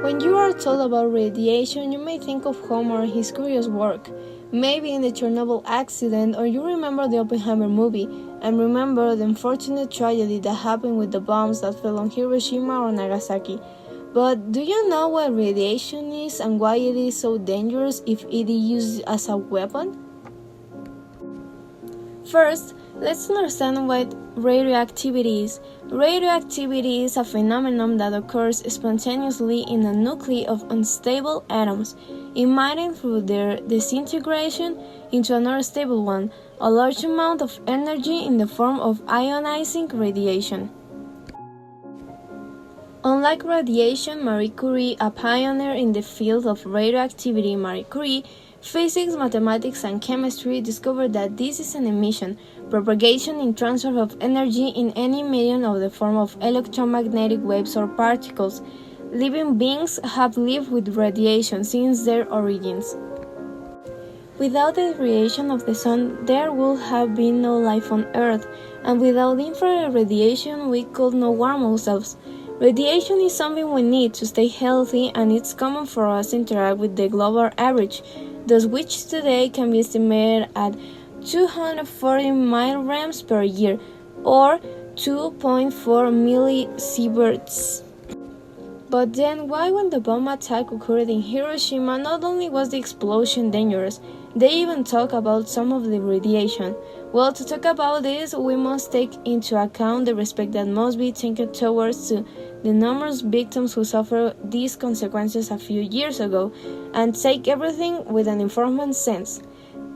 When you are told about radiation, you may think of Homer and his curious work, maybe in the Chernobyl accident, or you remember the Oppenheimer movie, and remember the unfortunate tragedy that happened with the bombs that fell on Hiroshima or Nagasaki. But do you know what radiation is and why it is so dangerous if it is used as a weapon? First, let's understand what radioactivity is. Radioactivity is a phenomenon that occurs spontaneously in the nuclei of unstable atoms, emitting through their disintegration into another stable one, a large amount of energy in the form of ionizing radiation. Unlike radiation, Marie Curie, a pioneer in the field of radioactivity, Marie Curie, physics, mathematics, and chemistry discovered that this is an emission, propagation, and transfer of energy in any medium of the form of electromagnetic waves or particles. Living beings have lived with radiation since their origins. Without the radiation of the sun, there would have been no life on Earth, and without infrared radiation, we could not warm ourselves. Radiation is something we need to stay healthy, and it's common for us to interact with the global average, thus which today can be estimated at 240 milligrams per year, or 2.4 millisieverts. But then why when the bomb attack occurred in Hiroshima, not only was the explosion dangerous, they even talk about some of the radiation. Well, to talk about this, we must take into account the respect that must be taken towards the numerous victims who suffered these consequences a few years ago, and take everything with an informed sense.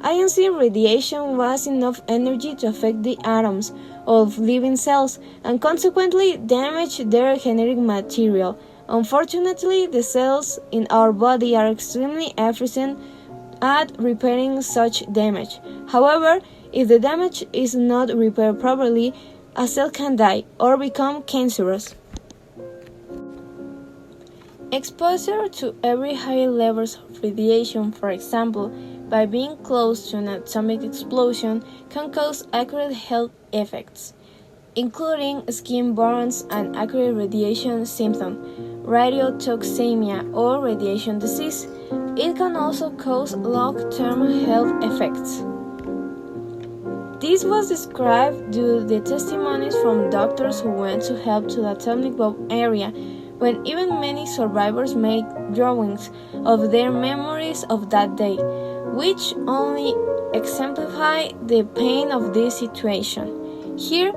Ionizing radiation was enough energy to affect the atoms of living cells and consequently damage their genetic material. Unfortunately, the cells in our body are extremely efficient at repairing such damage. However, if the damage is not repaired properly, a cell can die or become cancerous. Exposure to very high levels of radiation, for example, by being close to an atomic explosion, can cause acute health effects, including skin burns and acute radiation symptoms, radiotoxemia, or radiation disease. It can also cause long-term health effects. This was described due to the testimonies from doctors who went to help to the atomic bomb area, when even many survivors made drawings of their memories of that day, which only exemplify the pain of this situation. Here,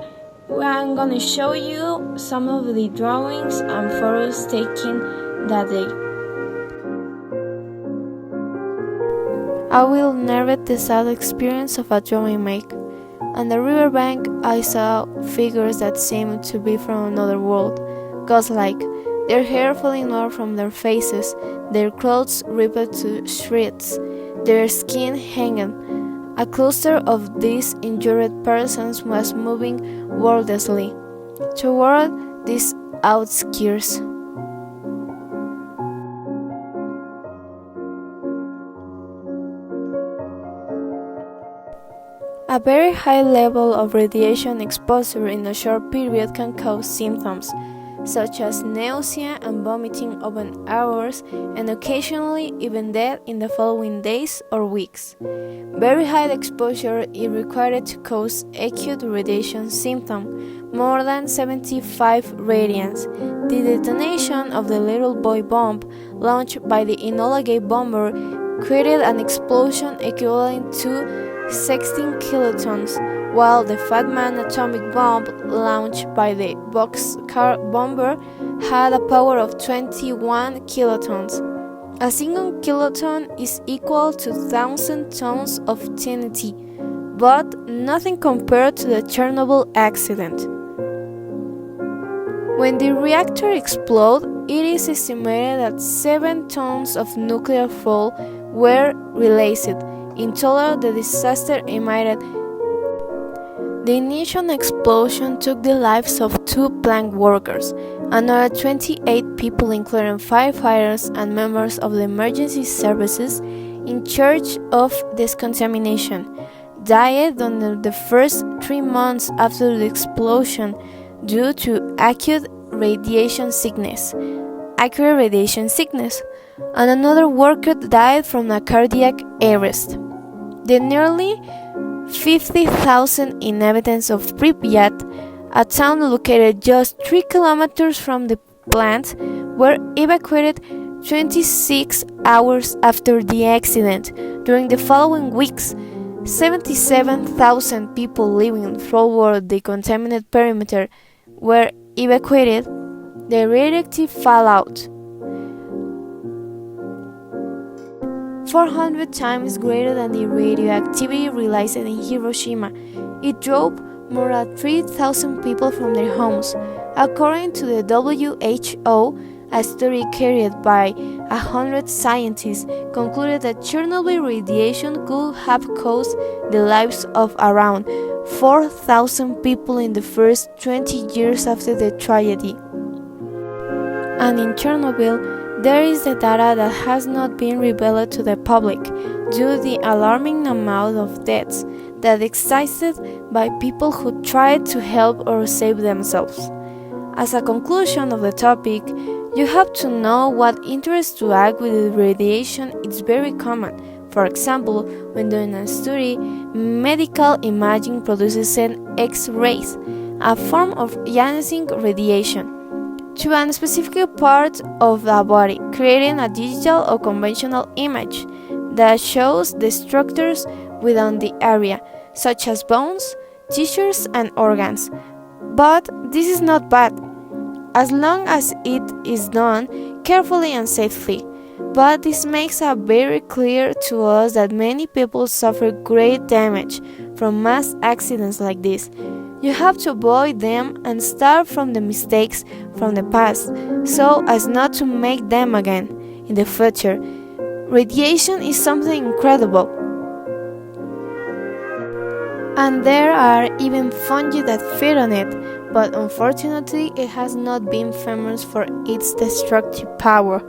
I'm going to show you some of the drawings and photos taken that day. I will narrate the sad experience of a drawing make. On the riverbank, I saw figures that seemed to be from another world, ghost-like, their hair falling off from their faces, their clothes ripped to shreds, their skin hanging. A cluster of these injured persons was moving wordlessly toward these outskirts. A very high level of radiation exposure in a short period can cause symptoms such as nausea and vomiting over hours, and occasionally even death in the following days or weeks. Very high exposure is required to cause acute radiation symptoms, more than 75 radians. The detonation of the Little Boy bomb, launched by the Enola Gay bomber, created an explosion equivalent to 16 kilotons, while the Fat Man atomic bomb, launched by the Boxcar bomber, had a power of 21 kilotons. A single kiloton is equal to 1,000 tons of TNT, but nothing compared to the Chernobyl accident. When the reactor explodes, it is estimated that 7 tons of nuclear fuel were released. In total, the disaster emitted. The initial explosion took the lives of 2 plant workers. Another 28 people, including firefighters and members of the emergency services in charge of discontamination, died during the first 3 months after the explosion due to acute radiation sickness. And another worker died from a cardiac arrest. The nearly 50,000 inhabitants of Pripyat, a town located just 3 kilometers from the plant, were evacuated 26 hours after the accident. During the following weeks, 77,000 people living throughout the contaminated perimeter were evacuated. The radioactive fallout, 400 times greater than the radioactivity released in Hiroshima. It drove more than 3,000 people from their homes. According to the WHO, a study carried by 100 scientists concluded that Chernobyl radiation could have caused the lives of around 4,000 people in the first 20 years after the tragedy. And in Chernobyl, there is the data that has not been revealed to the public due to the alarming amount of deaths that existed by people who tried to help or save themselves. As a conclusion of the topic, you have to know what interest to act with radiation is very common. For example, when doing a study, medical imaging produces an X-rays, a form of ionizing radiation, to a specific part of the body, creating a digital or conventional image that shows the structures within the area, such as bones, tissues, and organs. But this is not bad, as long as it is done carefully and safely. But this makes it very clear to us that many people suffer great damage from mass accidents like this. You have to avoid them and start from the mistakes from the past, so as not to make them again in the future. Radiation is something incredible. And there are even fungi that feed on it, but unfortunately it has not been famous for its destructive power.